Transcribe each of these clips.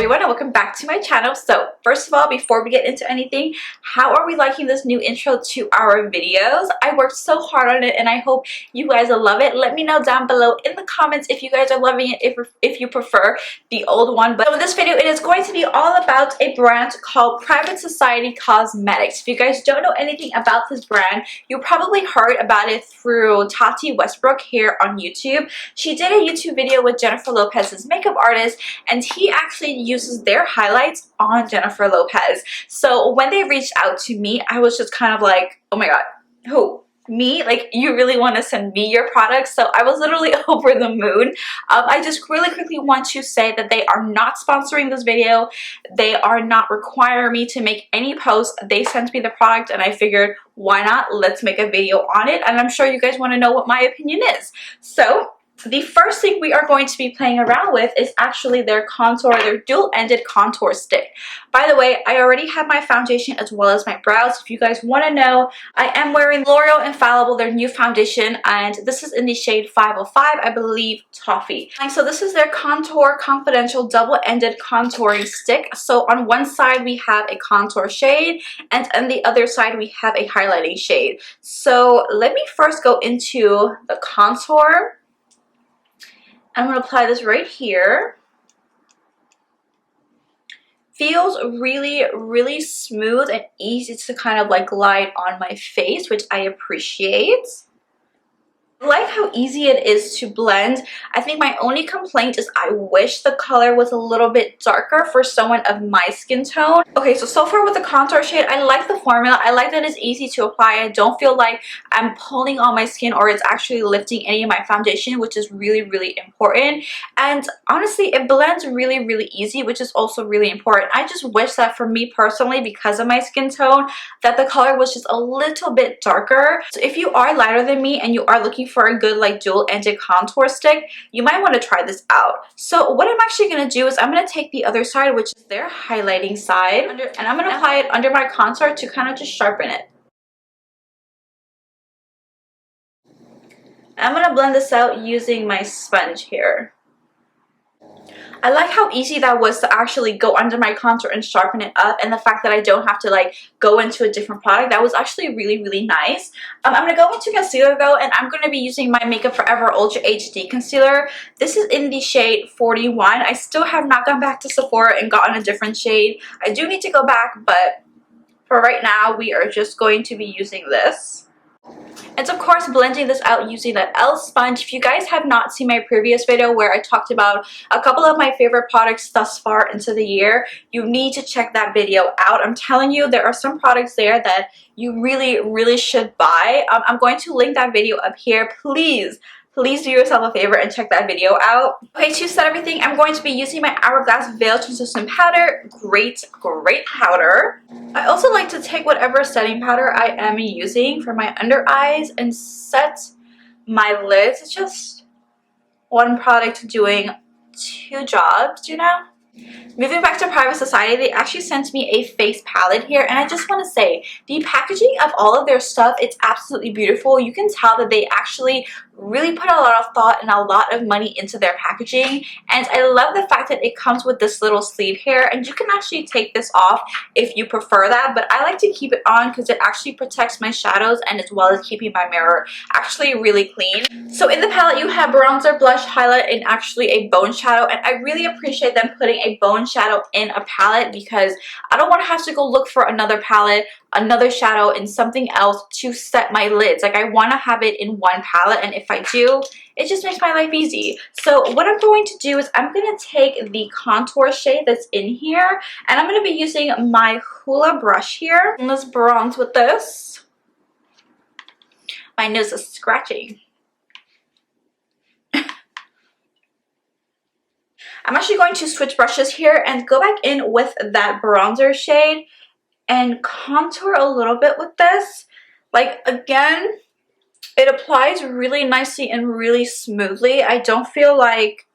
everyone, and welcome back to my channel. So first of all, before we get into anything, how are we liking this new intro to our videos? I worked so hard on it and I hope you guys will love it. Let me know down below in the comments if you guys are loving it, if you prefer the old one. But in this video, it is going to be all about a brand called Private Society Cosmetics. If you guys don't know anything about this brand, you probably heard about it through Tati Westbrook here on YouTube. She did a YouTube video with Jennifer Lopez's makeup artist, and he actually uses their highlights on Jennifer Lopez. So when they reached out to me, I was just kind of like, oh my god, who? Me? Like, you really want to send me your products? So I was literally over the moon. I just really quickly want to say that they are not sponsoring this video. They are not requiring me to make any posts. They sent me the product and I figured, why not? Let's make a video on it. And I'm sure you guys want to know what my opinion is. So the first thing we are going to be playing around with is actually their dual-ended contour stick. By the way, I already have my foundation as well as my brows. If you guys want to know, I am wearing L'Oreal Infallible, their new foundation, and this is in the shade 505, I believe, Toffee. And so this is their Contour Confidential double-ended contouring stick. So on one side we have a contour shade, and on the other side we have a highlighting shade. So let me first go into the contour. I'm going to apply this right here. Feels really smooth and easy to kind of like glide on my face, which I appreciate. I like how easy it is to blend. I think my only complaint is I wish the color was a little bit darker for someone of my skin tone. Okay, so far with the contour shade, I like the formula. I like that it's easy to apply. I don't feel like I'm pulling on my skin or it's actually lifting any of my foundation, which is really important. And honestly, it blends really easy, which is also really important. I just wish that for me personally, because of my skin tone, that the color was just a little bit darker. So if you are lighter than me and you are looking for a good like dual-ended contour stick, you might want to try this out. So what I'm actually going to do is I'm going to take the other side, which is their highlighting side, and I'm going to apply it under my contour to kind of just sharpen it. I'm going to blend this out using my sponge here. I like how easy that was to actually go under my contour and sharpen it up, and the fact that I don't have to like go into a different product. That was actually really nice. I'm going to go into concealer though, and I'm going to be using my Makeup Forever Ultra HD concealer. This is in the shade 41. I still have not gone back to Sephora and gotten a different shade. I do need to go back, but for right now we are just going to be using this. And of course, blending this out using that L sponge. If you guys have not seen my previous video where I talked about a couple of my favorite products thus far into the year, you need to check that video out. I'm telling you, there are some products there that you really should buy. I'm going to link that video up here. Please do yourself a favor and check that video out. Okay, to set everything, I'm going to be using my Hourglass Veil Translucent Powder. Great powder. I also like to take whatever setting powder I am using for my under eyes and set my lids. It's just one product doing two jobs, you know? Moving back to Private Society, they actually sent me a face palette here, and I just want to say the packaging of all of their stuff, it's absolutely beautiful. You can tell that they actually really put a lot of thought and a lot of money into their packaging, and I love the fact that it comes with this little sleeve here, and you can actually take this off if you prefer that, but I like to keep it on because it actually protects my shadows and as well as keeping my mirror actually really clean. So in the palette you have bronzer, blush, highlight, and actually a bone shadow, and I really appreciate them putting a bone shadow in a palette because I don't want to have to go look for another palette, another shadow, and something else to set my lids. Like, I want to have it in one palette, and if I do, it just makes my life easy. So what I'm going to do is I'm going to take the contour shade that's in here, and I'm going to be using my Hoola brush here. And let's bronze with this. My nose is scratching. I'm actually going to switch brushes here and go back in with that bronzer shade and contour a little bit with this. Like, again, it applies really nicely and really smoothly. I don't feel like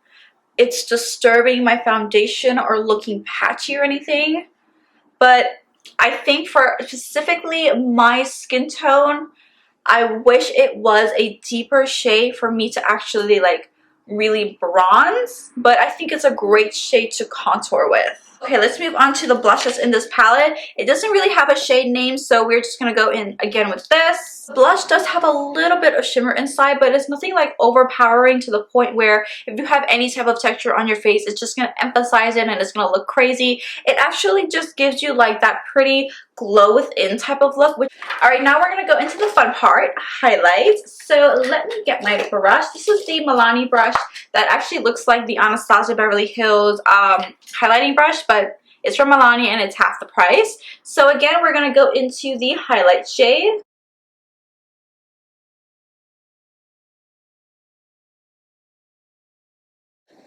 it's disturbing my foundation or looking patchy or anything. But I think for specifically my skin tone, I wish it was a deeper shade for me to actually like really bronze, but I think it's a great shade to contour with. Okay, let's move on to the blushes in this palette. It doesn't really have a shade name, so we're just gonna go in again with this. The blush does have a little bit of shimmer inside, but it's nothing like overpowering to the point where if you have any type of texture on your face, it's just gonna emphasize it and it's gonna look crazy. It actually just gives you like that pretty glow within type of look. Alright, now we're gonna go into the fun part, highlights. So let me get my brush. This is the Milani brush that actually looks like the Anastasia Beverly Hills highlighting brush, but it's from Milani and it's half the price. So again, we're gonna go into the highlight shade.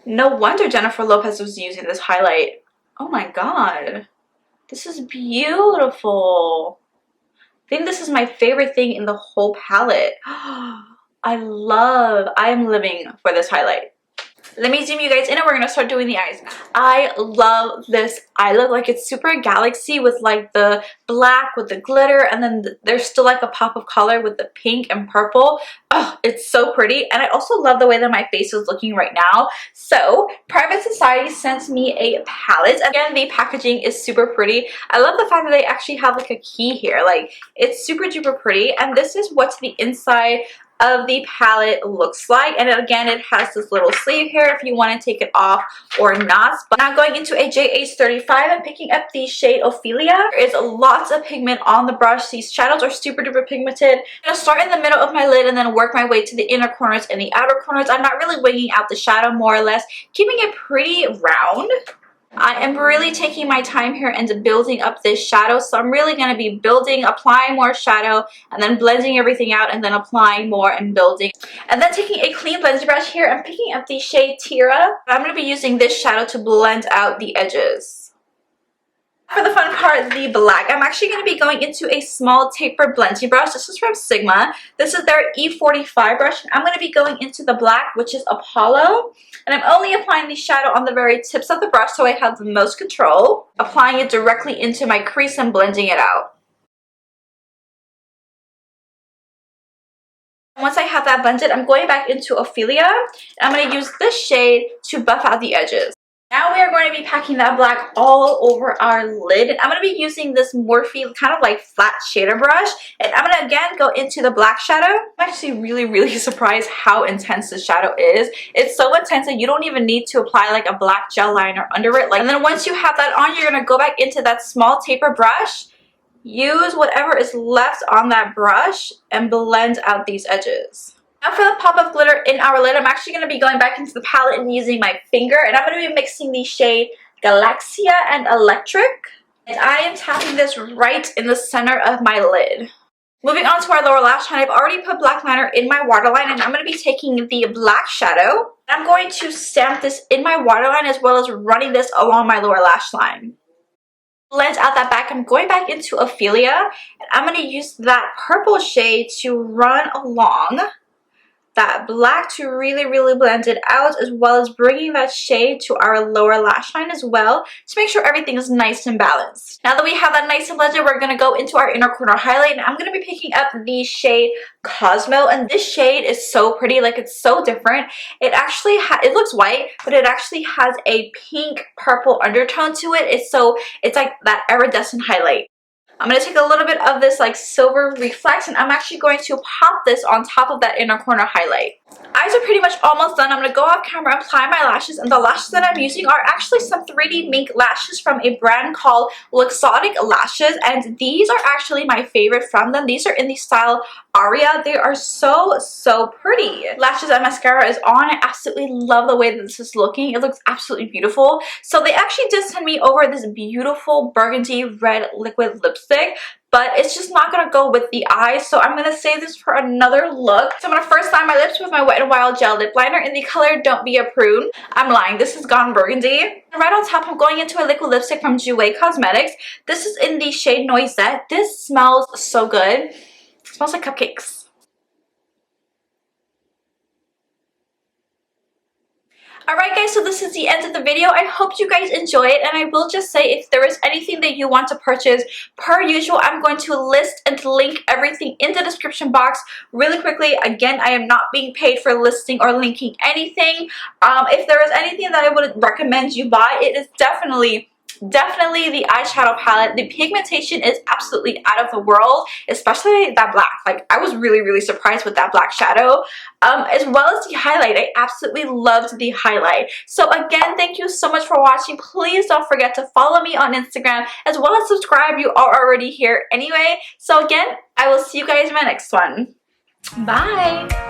No wonder Jennifer Lopez was using this highlight. Oh my god. This is beautiful. I think this is my favorite thing in the whole palette. I am living for this highlight. Let me zoom you guys in and we're gonna start doing the eyes. I love this eye look. Like, it's super galaxy with like the black with the glitter, and then there's still like a pop of color with the pink and purple. Oh, it's so pretty. And I also love the way that my face is looking right now. So Private Society sent me a palette. Again, the packaging is super pretty. I love the fact that they actually have like a key here. Like, it's super duper pretty. And this is what the inside of the palette looks like, and again, it has this little sleeve here if you want to take it off or not. But now going into a JH35 and picking up the shade Ophelia. There is lots of pigment on the brush. These shadows are super duper pigmented. I'm going to start in the middle of my lid and then work my way to the inner corners and the outer corners. I'm not really winging out the shadow, more or less keeping it pretty round. I am really taking my time here and building up this shadow, so I'm really going to be building, applying more shadow, and then blending everything out, and then applying more and building. And then taking a clean blending brush here and picking up the shade Tira. I'm going to be using this shadow to blend out the edges. For the fun part, the black, I'm actually going to be going into a small taper blending brush. This is from Sigma. This is their E45 brush. I'm going to be going into the black, which is Apollo. And I'm only applying the shadow on the very tips of the brush so I have the most control. Applying it directly into my crease and blending it out. Once I have that blended, I'm going back into Ophelia. I'm going to use this shade to buff out the edges. Now we are going to be packing that black all over our lid. And I'm going to be using this Morphe kind of like flat shader brush. And I'm going to again go into the black shadow. I'm actually really surprised how intense this shadow is. It's so intense that you don't even need to apply like a black gel liner under it. And then once you have that on, you're going to go back into that small taper brush. Use whatever is left on that brush and blend out these edges. Now for the pop of glitter in our lid, I'm actually going to be going back into the palette and using my finger. And I'm going to be mixing the shade Galaxia and Electric. And I am tapping this right in the center of my lid. Moving on to our lower lash line, I've already put black liner in my waterline. And I'm going to be taking the black shadow. And I'm going to stamp this in my waterline as well as running this along my lower lash line. Blend out that back. I'm going back into Ophelia. And I'm going to use that purple shade to run along that black to really blend it out, as well as bringing that shade to our lower lash line as well to make sure everything is nice and balanced. Now that we have that nice and blended, we're going to go into our inner corner highlight, and I'm going to be picking up the shade Cosmo, and this shade is so pretty. Like, it's so different. It actually it looks white, but it actually has a pink purple undertone to it. It's like that iridescent highlight. I'm going to take a little bit of this like silver reflex, and I'm actually going to pop this on top of that inner corner highlight. Eyes are pretty much almost done. I'm going to go off camera and apply my lashes, and the lashes that I'm using are actually some 3D mink lashes from a brand called Luxottic Lashes, and these are actually my favorite from them. These are in the style Aria. They are so pretty. Lashes and mascara is on. I absolutely love the way that this is looking. It looks absolutely beautiful. So they actually did send me over this beautiful burgundy red liquid lipstick, but it's just not going to go with the eyes, so I'm going to save this for another look. So I'm going to first line my lips with my Wet n Wild Gel Lip Liner in the color Don't Be a Prune. I'm lying, this is Gone Burgundy. And right on top, I'm going into a liquid lipstick from Jouer Cosmetics. This is in the shade Noisette. This smells so good. It smells like cupcakes. Alright guys, so this is the end of the video. I hope you guys enjoy it, and I will just say if there is anything that you want to purchase, per usual, I'm going to list and link everything in the description box really quickly. Again, I am not being paid for listing or linking anything. If there is anything that I would recommend you buy, it is definitely the eyeshadow palette. The pigmentation is absolutely out of the world, especially that black. Like, I was really surprised with that black shadow, as well as the highlight. I absolutely loved the highlight. So again, thank you so much for watching. Please don't forget to follow me on Instagram, as well as subscribe. You are already here anyway. So again, I will see you guys in my next one. Bye.